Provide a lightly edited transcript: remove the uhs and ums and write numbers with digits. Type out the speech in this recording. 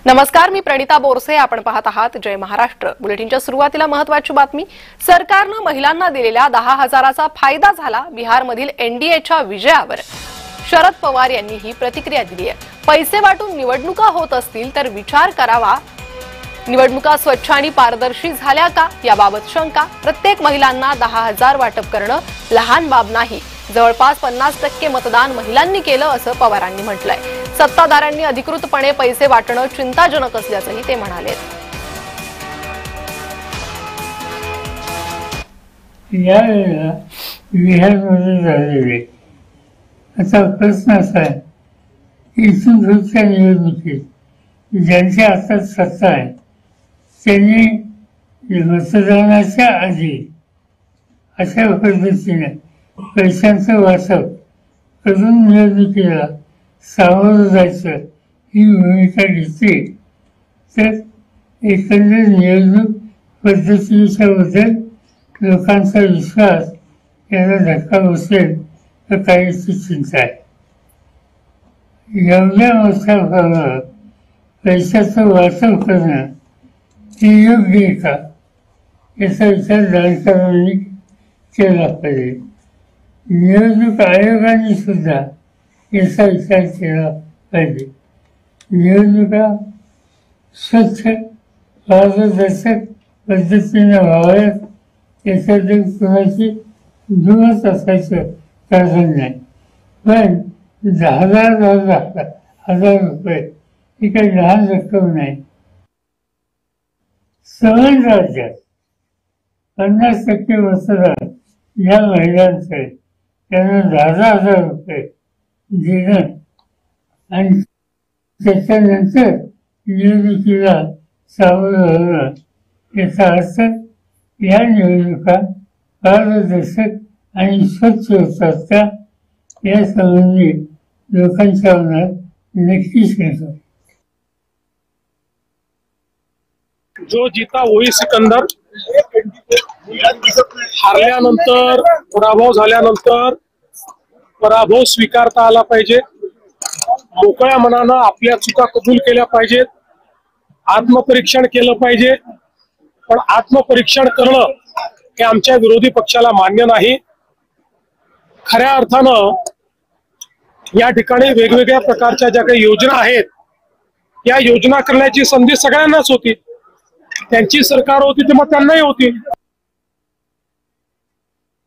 नमस्कार, मी प्रणिता बोरसे. आपण पाहत आहात जय महाराष्ट्र. बुलेटिनच्या सुरुवातीला महत्त्वाची बातमी. सरकारने महिलांना दिलेल्या 10,000चा फायदा झाला. बिहारमधील एनडीएच्या विजयावर शरद पवार यांनी ही प्रतिक्रिया दिली आहे. पैसे वाटून निवडणुका होत असतील तर विचार करावा. निवडणुका स्वच्छ आणि पारदर्शी झाल्या का याबाबत शंका. प्रत्येक महिलांना 10,000 वाटप करणं लहान बाब नाही. जवळपास 50% मतदान महिलांनी केलं असं पवारांनी म्हटलंय. सत्ताधाऱ्यांनी अधिकृतपणे पैसे वाटणं चिंताजनक असल्याचंही ते म्हणाले. यावेळेला बिहारमध्ये झालेले आता प्रश्न असा आहे की इथून पुढच्या निवडणुकीत ज्यांच्या हातात सत्ता आहे त्यांनी मतदानाच्या आधी अशा पद्धतीने पैशांचं वाटप करून निवडणुकीला सामोरं जायचं ही भूमिका घेतली तर एकंदर निवडणूक पद्धतीच्या बद्दल लोकांचा विश्वास याला धक्का बसेल तर काहीची चिंता आहे. एवढ्या मोठ्या प्रमाणात पैशाचं वाटप करणं हे योग्य आहे का याचा विचार जाणकारांनी केला पाहिजे. निवडणूक आयोगाने सुद्धा याचा विचार केला पाहिजे. निवडणुका स्वच्छ पारदर्शक पद्धतीने व्हाव्यात याच्यात कोणाची दुमत असायचं कारण नाही. पण 10,000 रुपये ही काही लहान रक्कम नाही. समान राज्यात 50% मतदान या महिलांचे त्यांना 10,000 रुपये देणं आणि त्याच्यानंतर निवडणुकीला सामोरं होणं याचा अर्थ या निवडणुका पारदर्शक आणि स्वच्छ होतात का या संबंधी लोकांच्या मनात नक्कीच येतो. जो जीता वही सिकंदर. हारल्यानंतर पराभव झाल्यानंतर पराभव स्वीकारता आला पाहिजे. मोकळ्या मनानं आपल्या चुका कबूल केल्या पाहिजेत. आत्मपरीक्षण केलं पाहिजे. पण आत्मपरीक्षण करणं हे आमच्या विरोधी पक्षाला मान्य नाही. खऱ्या अर्थानं या ठिकाणी वेगवेगळ्या प्रकारच्या ज्या काही योजना आहेत या योजना करण्याची संधी सगळ्यांनाच होती. त्यांची सरकार होती तेव्हा त्यांनाही होती.